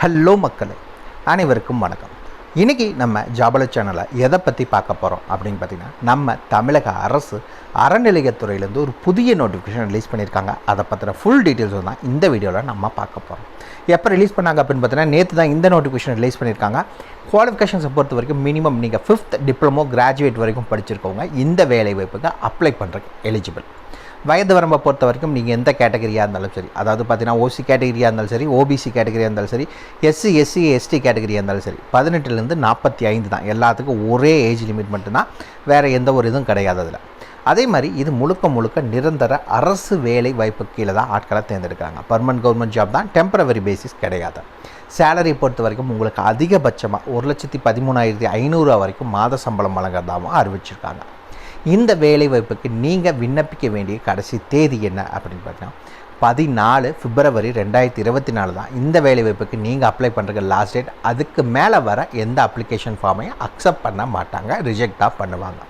Hello மக்களே, அனைவருக்கும் வணக்கம். இன்றைக்கி நம்ம ஜாபல சேனலை எதை பற்றி பார்க்க போகிறோம் அப்படின்னு பார்த்திங்கன்னா, நம்ம தமிழக அரசு அறநிலையத்துறையிலேருந்து ஒரு புதிய நோட்டிஃபிகேஷன் ரிலீஸ் பண்ணியிருக்காங்க. அதை பற்றின ஃபுல் டீட்டெயில்ஸ் தான் இந்த வீடியோவில் நம்ம பார்க்க போகிறோம். எப்போ ரிலீஸ் பண்ணாங்க அப்படின்னு பார்த்தீங்கன்னா, நேற்று தான் இந்த நோட்டிஃபிகேஷன் ரிலீஸ் பண்ணியிருக்காங்க. குவாலிஃபிகேஷன்ஸை பொறுத்த வரைக்கும் மினிமம் நீங்கள் 5th டிப்ளமோ கிராஜுவேட் வரைக்கும் படிச்சிருக்கவங்க இந்த வேலை வாய்ப்புக்கு அப்ளை பண்ணுறதுக்கு எலிஜிபிள். வயது வரம்பை பொறுத்த வரைக்கும் நீங்கள் எந்த கேட்டகரியாக இருந்தாலும் சரி, அதாவது பார்த்தீங்கன்னா ஓசி கேட்டகரியாக இருந்தாலும் சரி, ஓபிசி கேட்டகரியாக இருந்தாலும் சரி, எஸ்சி எஸ்டி கேட்டகரியாக இருந்தாலும் சரி, 18லேருந்து 45 தான். எல்லாத்துக்கும் ஒரே ஏஜ் லிமிட் மட்டும்தான், வேறு எந்த ஒரு இதுவும் கிடையாது அதில். அதே மாதிரி இது முழுக்க நிரந்தர அரசு வேலை வாய்ப்பு கீழே தான் ஆட்களை தேர்ந்தெடுக்கிறாங்க. பர்மனன்ட் கவர்மெண்ட் ஜாப் தான், டெம்பரவரி பேசிஸ் கிடையாது. சேலரி பொறுத்த வரைக்கும் உங்களுக்கு அதிகபட்சமாக 1,13,500 வரைக்கும் மாத சம்பளம் வழங்குறதாகவும் அறிவிச்சிருக்காங்க. இந்த வேலை வாய்ப்புக்கு நீங்கள் விண்ணப்பிக்க வேண்டிய கடைசி தேதி என்ன அப்படின்னு பார்த்தீங்கன்னா, 14 பிப்ரவரி 2024 தான் இந்த வேலை வாய்ப்புக்கு நீங்கள் அப்ளை பண்ணுறதுக்கு லாஸ்ட் டேட். அதுக்கு மேலே வர எந்த அப்ளிகேஷன் ஃபார்மையும் அக்செப்ட் பண்ண மாட்டாங்க, ரிஜெக்டாக பண்ணுவாங்க.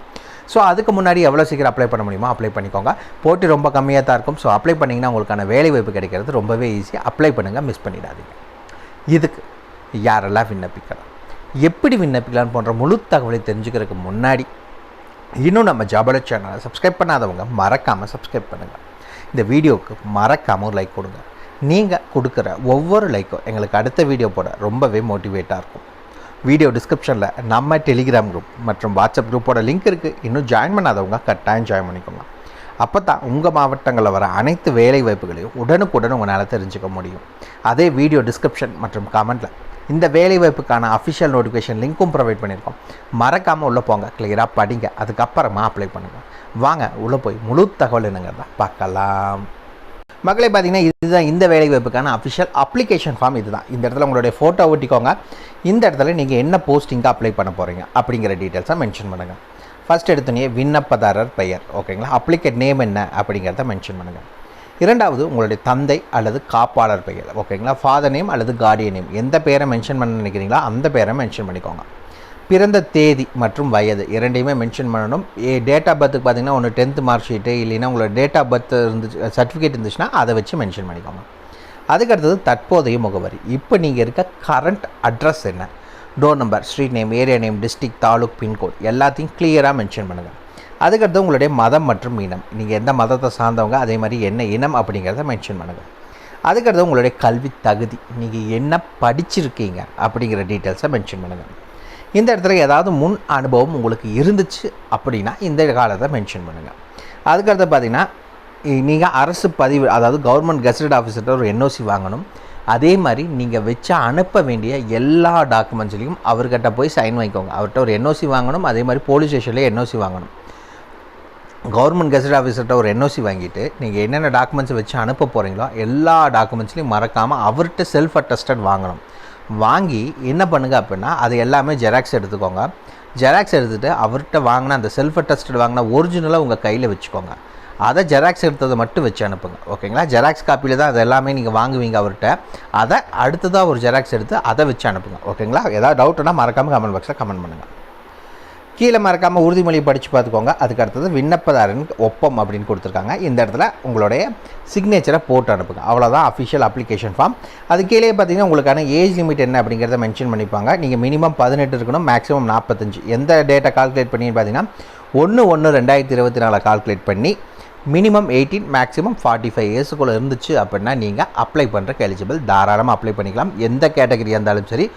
ஸோ அதுக்கு முன்னாடி எவ்வளோ சீக்கிரம் அப்ளை பண்ண முடியுமோ அப்ளை பண்ணிக்கோங்க. போட்டி ரொம்ப கம்மியாக தான் இருக்கும். ஸோ அப்ளை பண்ணிங்கன்னா உங்களுக்கான வேலை வாய்ப்பு கிடைக்கிறது ரொம்பவே ஈஸியாக. அப்ளை பண்ணுங்கள், மிஸ் பண்ணிடாதீங்க. இதுக்கு யாரெல்லாம் விண்ணப்பிக்கலாம், எப்படி விண்ணப்பிக்கலான்னு போன்ற முழு தகவலை தெரிஞ்சுக்கிறதுக்கு முன்னாடி இன்னும் நம்ம ஜாபல சேனலை சப்ஸ்கிரைப் பண்ணாதவங்க மறக்காமல் சப்ஸ்கிரைப் பண்ணுங்கள். இந்த வீடியோவுக்கு மறக்காமல் ஒரு லைக் கொடுங்க. நீங்கள் கொடுக்குற ஒவ்வொரு லைக்கும் எங்களுக்கு அடுத்த வீடியோ போட ரொம்பவே மோட்டிவேட்டாக இருக்கும். வீடியோ டிஸ்கிரிப்ஷனில் நம்ம டெலிகிராம் குரூப் மற்றும் வாட்ஸ்அப் குரூப்போட லிங்க் இருக்குது. இன்னும் ஜாயின் பண்ணாதவங்க கட்டாயம் ஜாயின் பண்ணிக்கோங்க. அப்போ தான் உங்கள் மாவட்டங்களில் வர அனைத்து வேலை வாய்ப்புகளையும் உடனுக்குடன் உங்களால் தெரிஞ்சுக்க முடியும். அதே வீடியோ டிஸ்கிரிப்ஷன் மற்றும் கமெண்ட்டில் இந்த வேலை வாய்ப்புக்கான அஃபிஷியல் நோட்டிஃபிகேஷன் லிங்க்கும் ப்ரொவைட் பண்ணியிருக்கோம். மறக்காமல் உள்ளே போங்க, கிளியராக படிங்க, அதுக்கப்புறமா அப்ளை பண்ணுங்கள். வாங்க உள்ளே போய் முழு தகவல் என்னங்கிறத பார்க்கலாம். மக்களே, பார்த்தீங்கன்னா இதுதான் இந்த வேலை வாய்ப்புக்கான அஃபிஷியல் அப்ளிகேஷன் ஃபார்ம். இதுதான். இந்த இடத்துல உங்களுடைய ஃபோட்டோ ஒட்டிக்கோங்க. இந்த இடத்துல நீங்கள் என்ன போஸ்டிங்காக அப்ளை பண்ண போகிறீங்க அப்படிங்கிற டீட்டெயில்ஸாக மென்ஷன் பண்ணுங்கள். ஃபஸ்ட் எடுத்தோடனே விண்ணப்பதாரர் பெயர், ஓகேங்களா. அப்ளிகேட் நேம் என்ன அப்படிங்கிறத மென்ஷன் பண்ணுங்கள். இரண்டாவது உங்களுடைய தந்தை அல்லது காப்பாளர் பெயர், ஓகேங்களா. ஃபாதர் நேம் அல்லது கார்டியன் நேம், எந்த பேரை மென்ஷன் பண்ண நினைக்கிறீங்களோ அந்த பேரை மென்ஷன் பண்ணிக்கோங்க. பிறந்த தேதி மற்றும் வயது இரண்டையுமே மென்ஷன் பண்ணணும். டேட் ஆஃப் பர்த்துக்கு பார்த்தீங்கன்னா ஒன்று 10th மார்க் ஷீட்டு, இல்லைன்னா உங்களோட டேட் ஆஃப் பர்த் சர்டிஃபிகேட் இருந்துச்சுன்னா அதை வச்சு மென்ஷன் பண்ணிக்கோங்க. அதுக்கடுத்தது தற்போதைய முகவரி. இப்போ நீங்கள் இருக்க கரண்ட் அட்ரஸ் என்ன, door number, street name, area name, district, taluk, pincode எல்லாத்தையும் கிளியராக மென்ஷன் பண்ணுங்கள். அதுக்கடுத்து உங்களுடைய மதம் மற்றும் இனம், நீங்கள் எந்த மதத்தை சார்ந்தவங்க, அதே மாதிரி என்ன இனம் அப்படிங்கிறத மென்ஷன் பண்ணுங்கள். அதுக்கடுத்து உங்களுடைய கல்வி தகுதி, நீங்கள் என்ன படிச்சிருக்கீங்க அப்படிங்கிற டீட்டெயில்ஸை மென்ஷன் பண்ணுங்கள். இந்த இடத்துல ஏதாவது முன் அனுபவம் உங்களுக்கு இருந்துச்சு அப்படின்னா இந்த காலத்தை மென்ஷன் பண்ணுங்கள். அதுக்கடுத்து பார்த்திங்கன்னா, நீங்கள் அரசு பதிவு, அதாவது கவர்மெண்ட் கெசட்டட் ஆஃபீஸர்கிட்ட ஒரு NOC வாங்கணும். அதே மாதிரி நீங்கள் வச்சு அனுப்ப வேண்டிய எல்லா டாக்குமெண்ட்ஸ்லையும் அவர்கிட்ட போய் சைன் வாங்கிக்கோங்க. அவர்கிட்ட ஒரு NOC வாங்கணும். அதே மாதிரி போலீஸ் ஸ்டேஷன்லேயே NOC வாங்கணும். கவர்மெண்ட் கெசட் ஆஃபீஸர்கிட்ட ஒரு NOC வாங்கிட்டு நீங்கள் என்னென்ன டாக்குமெண்ட்ஸ் வச்சு அனுப்ப போகிறீங்களோ எல்லா டாக்குமெண்ட்ஸ்லையும் மறக்காமல் அவர்கிட்ட செல்ஃப் அட்டஸ்டட் வாங்கணும். வாங்கி என்ன பண்ணுங்கள் அப்படின்னா, அது எல்லாமே ஜெராக்ஸ் எடுத்துக்கோங்க. ஜெராக்ஸ் எடுத்துகிட்டு அவர்கிட்ட வாங்கின அந்த செல்ஃப் அட்டஸ்டட் வாங்கின ஒரிஜினலாக உங்கள் கையில் வச்சுக்கோங்க. அதை ஜெராக்ஸ் எடுத்ததை மட்டும் வச்சு அனுப்புங்க, ஓகேங்களா. ஜெராக்ஸ் காப்பியில் தான் அது எல்லாமே நீங்கள் வாங்குவீங்க அவர்கிட்ட. அதை அடுத்ததாக ஒரு ஜெராக்ஸ் எடுத்து அதை வச்சு அனுப்புங்க, ஓகேங்களா. ஏதாவது டவுட்னா மறக்காமல் கமெண்ட் பாக்ஸில் கமெண்ட் பண்ணுங்கள். கீழே மறக்காமல் உறுதிமொழியை படித்து பார்த்துக்கோங்க. அதுக்கு அடுத்தது விண்ணப்பதாரன் ஒப்பம் அப்படின்னு கொடுத்துருக்காங்க. இந்த இடத்துல உங்களுடைய சிக்னேச்சரை போட்டு அனுப்புங்க. அவ்வளோதான் அஃபிஷியல் அப்ளிகேஷன் ஃபார்ம். அது கீழே பார்த்தீங்கன்னா உங்களுக்கான ஏஜ் லிமிட் என்ன அப்படிங்கிறத மென்ஷன் பண்ணிப்பாங்க. நீங்கள் மினிமம் 18 இருக்கணும், மேக்ஸிமம் 45. எந்த டேட்டை கால்குலேட் பண்ணி பார்த்தீங்கன்னா 1/1/2024 கால்குலேட் பண்ணி மினிமம் 18, மேக்ஸிமம் 45 இயர்ஸுக்குள்ளே இருந்துச்சு அப்படின்னா நீங்கள் அப்ளை பண்ணுறக்கு எலிஜிபிள். தாராளமாக அப்ளை பண்ணிக்கலாம். எந்த கேட்டகரியாக இருந்தாலும் சரி,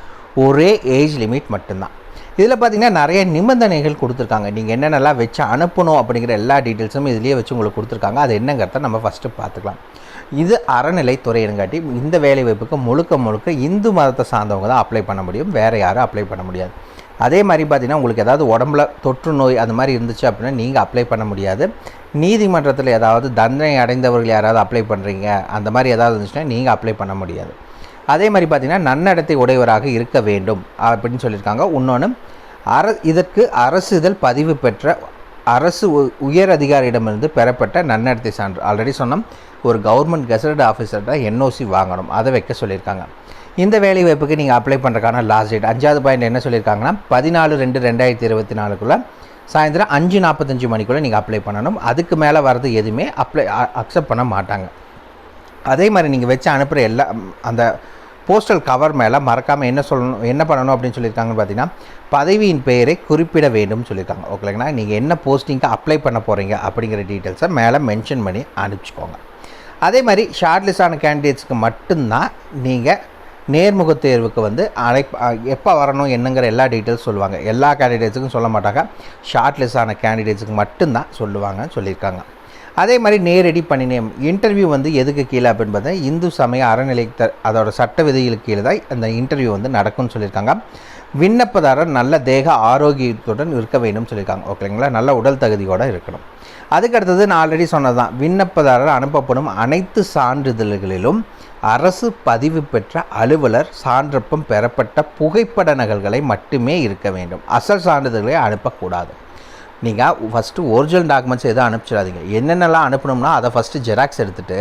ஒரே ஏஜ் லிமிட் மட்டும்தான். இதில் பார்த்திங்கன்னா நிறைய நிபந்தனைகள் கொடுத்துருக்காங்க. நீங்கள் என்னென்னலாம் வச்சு அனுப்பணும் அப்படிங்கிற எல்லா டீட்டெயில்ஸும் இதுலேயே வச்சு உங்களுக்கு கொடுத்துருக்காங்க. அது என்னங்கிறத நம்ம ஃபஸ்ட்டு பார்த்துக்கலாம். இது அறநிலைத்துறை என்காட்டி இந்த வேலை வாய்ப்புக்கு முழுக்க இந்து மதத்தை சார்ந்தவங்க தான் அப்ளை பண்ண முடியும், வேறு யாரும் அப்ளை பண்ண முடியாது. அதே மாதிரி பார்த்திங்கன்னா உங்களுக்கு ஏதாவது உடம்புல தொற்று நோய் அது மாதிரி இருந்துச்சு அப்படின்னா நீங்கள் அப்ளை பண்ண முடியாது. நீதிமன்றத்தில் ஏதாவது தண்டனை அடைந்தவர்கள் யாராவது அப்ளை பண்ணுறீங்க அந்த மாதிரி ஏதாவது இருந்துச்சுன்னா நீங்கள் அப்ளை பண்ண முடியாது. அதே மாதிரி பார்த்திங்கன்னா நன்னடத்தை உடையவராக இருக்க வேண்டும் அப்படின்னு சொல்லியிருக்காங்க. இன்னொன்று, இதற்கு அரசுதல் பதிவு பெற்ற அரசு உயர் அதிகாரியிடமிருந்து பெறப்பட்ட நன்னடத்தை சான்று. ஆல்ரெடி சொன்னோம், ஒரு கவர்மெண்ட் கெசட்டட் ஆஃபீஸர்கிட்ட NOC வாங்கணும், அதை வைக்க சொல்லியிருக்காங்க. இந்த வேலை வாய்ப்புக்கு நீங்கள் அப்ளை பண்ணுறதுக்கான லாஸ்ட் டேட் 5வது பாயிண்ட் என்ன சொல்லியிருக்காங்கன்னா, 14/2/2024 சாயந்தரம் 5:45 மணிக்குள்ளே நீங்கள் அப்ளை பண்ணணும். அதுக்கு மேலே வர்றது எதுவுமே அக்செப்ட் பண்ண மாட்டாங்க. அதே மாதிரி நீங்கள் வச்சு அனுப்புகிற எல்லா அந்த போஸ்டல் கவர் மேலே மறக்காமல் என்ன பண்ணணும் அப்படின்னு சொல்லியிருக்காங்கன்னு பார்த்தீங்கன்னா பதவியின் பெயரை குறிப்பிட வேண்டும் சொல்லியிருக்காங்க. ஓகேங்களா, நீங்கள் என்ன போஸ்டிங்க்கு அப்ளை பண்ண போகிறீங்க அப்படிங்கிற டீட்டெயில்ஸை மேலே மென்ஷன் பண்ணி அனுப்பிச்சிக்கோங்க. அதே மாதிரி ஷார்ட் லிஸ்டான கேண்டிடேட்ஸ்க்கு மட்டும்தான் நீங்கள் நேர்முக தேர்வுக்கு எப்போ வரணும் என்னங்கிற எல்லா டீட்டெயில்ஸ் சொல்லுவாங்க. எல்லா கேண்டிடேட்ஸுக்கும் சொல்ல மாட்டாங்க, ஷார்ட் லிஸ்டான கேண்டிடேட்ஸுக்கு மட்டும்தான் சொல்லுவாங்கன்னு சொல்லியிருக்காங்க. அதே மாதிரி நேரடி பணி நியமனம் இன்டர்வியூ எதுக்கு கீழே அப்படின்னு பார்த்தா இந்து சமய அறநிலையத்தை அதோட சட்ட விதிகளுக்கு கீழே தான் அந்த இன்டர்வியூ நடக்கும்னு சொல்லியிருக்காங்க. விண்ணப்பதாரர் நல்ல தேக ஆரோக்கியத்துடன் இருக்க வேண்டும் சொல்லியிருக்காங்க. ஓகேங்களா, நல்ல உடல் தகுதியோடு இருக்கணும். அதுக்கடுத்தது நான் ஆல்ரெடி சொன்னது தான், விண்ணப்பதாரர் அனுப்பப்படும் அனைத்து சான்றிதழ்களிலும் அரசு பதிவு பெற்ற அலுவலர் சான்றப்பம் பெறப்பட்ட புகைப்பட நகல்களை மட்டுமே இருக்க வேண்டும். அசல் சான்றிதழ்களை அனுப்பக்கூடாது. நீங்கள் ஃபஸ்ட்டு ஒரிஜினல் டாக்குமெண்ட்ஸ் எதுவும் அனுப்பிச்சிடாதீங்க. என்னென்னலாம் அனுப்பணும்னா அதை ஃபஸ்ட்டு ஜெராக்ஸ் எடுத்துகிட்டு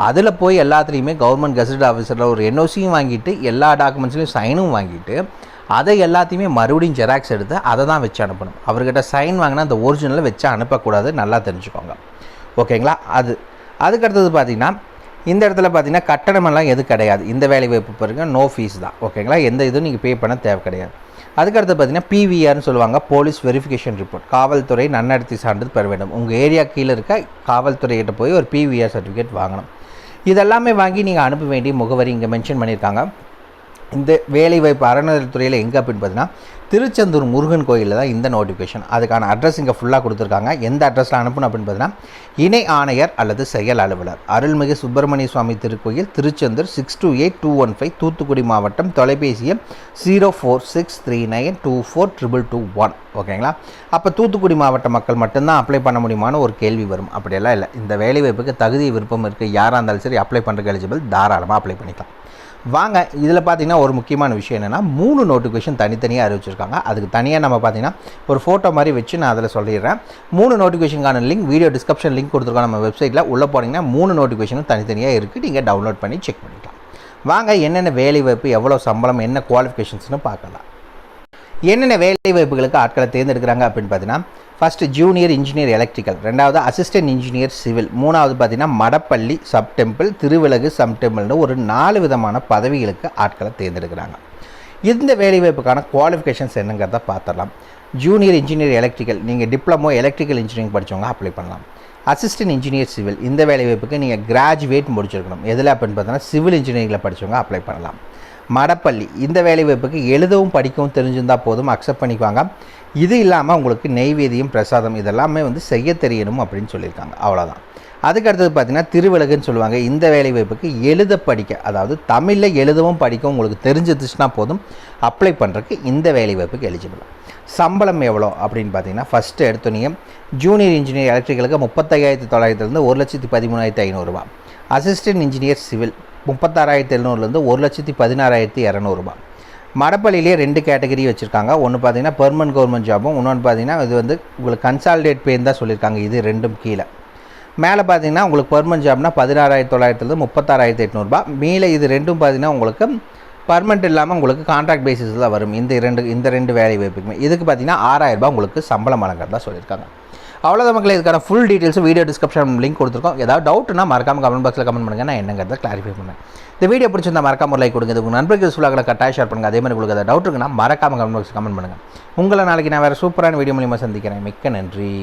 அதில் போய் எல்லாத்துலேயுமே கவர்மெண்ட் கெசட் ஆஃபீஸரில் ஒரு என்ஓசியும் வாங்கிட்டு எல்லா டாக்குமெண்ட்ஸ்லையும் சைனும் வாங்கிட்டு அதை எல்லாத்தையுமே மறுபடியும் ஜெராக்ஸ் எடுத்து அதை தான் வச்சு அனுப்பணும். அவர்கிட்ட சைன் வாங்கினா அந்த ஒரிஜினலை வச்சு அனுப்பக்கூடாது, நல்லா தெரிஞ்சுக்கோங்க. ஓகேங்களா, அதுக்கடுத்தது பார்த்திங்கன்னா இந்த இடத்துல பார்த்திங்கன்னா கட்டணமெல்லாம் எதுவும் கிடையாது. இந்த வேலை வாய்ப்பு பாருங்க, நோ ஃபீஸ் தான். ஓகேங்களா, எந்த இதுவும் நீங்கள் பே பண்ண தேவை கிடையாது. அதுக்கடுத்து பார்த்திங்கன்னா பிவிஆர்னு சொல்லுவாங்க, போலீஸ் வெரிஃபிகேஷன் ரிப்போர்ட். காவல்துறை நன்னடத்தை சான்றிதழ் பெற வேண்டும். உங்கள் ஏரியா கீழே இருக்க காவல்துறையிட்ட போய் ஒரு பிவிஆர் சர்டிஃபிகேட் வாங்கணும். இதெல்லாமே வாங்கி நீங்கள் அனுப்ப வேண்டிய முகவரி இங்கே மென்ஷன் பண்ணியிருக்காங்க. இந்த வேலைவாய்ப்பு அறநிலையத்துறையில் எங்கே அப்படின்னு பார்த்தீங்கன்னா திருச்செந்தூர் முருகன் கோயிலில் தான் இந்த நோட்டிஃபிகேஷன். அதுக்கான அட்ரஸ் இங்கே ஃபுல்லாக கொடுத்துருக்காங்க. எந்த அட்ரஸில் அனுப்பணும் அப்படின்னு பார்த்தீங்கன்னா இணை ஆணையர் அல்லது செயல் அலுவலர், அருள்மிகு சுப்பிரமணிய சுவாமி திருக்கோயில், திருச்செந்தூர் 628215, தூத்துக்குடி மாவட்டம். தொலைபேசி எண் 0463924221. ஓகேங்களா, அப்போ தூத்துக்குடி மாவட்ட மக்கள் மட்டும்தான் அப்ளை பண்ண முடியுமான்னு ஒரு கேள்வி வரும். அப்படியெல்லாம் இல்லை. இந்த வேலைவாய்ப்புக்கு தகுதி விருப்பம் இருக்குது, யாராக இருந்தாலும் சரி அப்ளை பண்ணுறதுக்கு எலிஜிபிள், தாராளமாக அப்ளை பண்ணிக்கலாம். வாங்க, இதில் பார்த்திங்கன்னா ஒரு முக்கியமான விஷயம் என்னென்னா 3 நோட்டிஃபிகேஷன் தனித்தனியாக அறிவிச்சிருக்காங்க. அதுக்கு தனியாக நம்ம பார்த்திங்கன்னா ஒரு ஃபோட்டோ மாதிரி வச்சு நான் அதில் சொல்லிடுறேன். 3 நோட்டிஃபிகேஷனுக்கான லிங்க் வீடியோ டிஸ்கிரிப்ஷன் லிங்க் கொடுத்துருக்கோம் நம்ம வெப்சைட்டில். உள்ளே போனீங்கன்னா 3 நோட்டிஃபிகேஷனும் தனித்தனியாக இருக்குது, நீங்கள் டவுன்லோட் பண்ணி செக் பண்ணிக்கலாம். வாங்க, என்னென்ன வேலைவாய்ப்பு, எவ்வளோ சம்பளம், என்ன குவாலிஃபிகேஷன்ஸ்னு பார்க்கலாம். என்னென்ன வேலை வாய்ப்புகளுக்கு ஆட்களை தேர்ந்தெடுக்கிறாங்க அப்படின்னு பார்த்தீங்கன்னா ஃபஸ்ட்டு ஜூனியர் இன்ஜினியர் எலக்ட்ரிக்கல், ரெண்டாவது அசிஸ்டன்ட் இன்ஜினியர் சிவில், மூணாவது பார்த்தீங்கன்னா மடப்பள்ளி சப் டெம்பிள், திருவிலகு சப் டெம்பிள்னு ஒரு 4 விதமான பதவிகளுக்கு ஆட்களை தேர்ந்தெடுக்கிறாங்க. இந்த வேலைவாய்ப்புக்கான குவாலிஃபிகேஷன்ஸ் என்னங்கிறத பார்த்துடலாம். ஜூனியர் இன்ஜினியர் எலக்ட்ரிக்கல், நீங்கள் டிப்ளமோ எலக்ட்ரிக்கல் இன்ஜினியரிங் படித்தவங்க அப்ளை பண்ணலாம். அசிஸ்டன்ட் இன்ஜினியர் சிவில், இந்த வேலைவாய்ப்புக்கு நீங்கள் கிராஜுவேட் முடிச்சிருக்கணும். எதில் அப்படின்னு பார்த்தீங்கன்னா சிவில் இன்ஜினியரிங்கில் படித்தவங்க அப்ளை பண்ணலாம். மடப்பள்ளி, இந்த வேலைவாய்ப்புக்கு எழுதவும் படிக்கவும் தெரிஞ்சிருந்தால் போதும், அக்செப்ட் பண்ணிக்குவாங்க. இது இல்லாமல் உங்களுக்கு நெய்வேதியம் பிரசாதம் இதெல்லாமே செய்ய தெரியணும் அப்படின்னு சொல்லியிருக்காங்க. அவ்வளோதான். அதுக்கடுத்தது பார்த்திங்கன்னா திருவிலகுன்னு சொல்லுவாங்க. இந்த வேலைவாய்ப்புக்கு எழுத படிக்க, அதாவது தமிழில் எழுதவும் படிக்கவும் உங்களுக்கு தெரிஞ்சிருச்சுன்னா போதும், அப்ளை பண்ணுறதுக்கு இந்த வேலைவாய்ப்புக்கு எலிஜிபிள். சம்பளம் எவ்வளோ அப்படின்னு பார்த்தீங்கன்னா ஃபஸ்ட்டு எடுத்தோன்னே ஜூனியர் இன்ஜினியர் எலக்ட்ரிக்கலுக்கு 35,900 1,13,500 ரூபா. அசிஸ்டன்ட் இன்ஜினியர் சிவில் 36,700 1,16,200 மடப்பள்ளியிலே 2 கேட்டகரி வச்சுருக்காங்க. ஒன்று பார்த்தீங்கன்னா பெர்மனன்ட் கவர்மெண்ட் ஜாபும், இன்னொன்று பார்த்தீங்கன்னா இது உங்களுக்கு கன்சாலிடேட் பேன்னு தான் சொல்லியிருக்காங்க. இது ரெண்டும் கீழே. மேலே பார்த்தீங்கன்னா உங்களுக்கு பெர்மனன்ட் ஜாப்னா 16,900 36,800 மேலே. இது ரெண்டும் பார்த்தீங்கன்னா உங்களுக்கு பர்மனெண்ட் இல்லாமல் உங்களுக்கு கான்ட்ராக்ட் பேசிஸில் தான் வரும். இந்த ரெண்டு வேலை வாய்ப்புக்குமே இதுக்கு பார்த்தீங்கன்னா 6,000 உங்களுக்கு சம்பளம் வழங்குறதா சொல்லியிருக்காங்க. அவ்வளோதான் மக்களே. இதுக்கான full details video description link கொடுத்துருக்கோம். ஏதாவது டவுட்னா மறக்காம கமெண்ட் பாக்ஸில் கமெண்ட் பண்ணுங்கள், நான் என்னங்கிறத கிளாரிஃபை பண்ணுறேன். இந்த வீடியோ பிடிச்சிருந்தா மறக்காம ஒரு லைக் கொடுங்க. இது உங்கள் நண்பர்கள் சொல்லாக கட்டாயம் ஷேர் பண்ணுங்கள். அதே மாதிரி உங்களுக்கு ஏதாவது டவுட் இருக்குன்னா மறக்காம கமெண்ட் பாக்ஸில் கமெண்ட் பண்ணுங்கள். உங்களை நாளைக்கு நான் வேறு சூப்பரான வீடியோ மூலியமாக சந்திக்கிறேன். மிக்க நன்றி.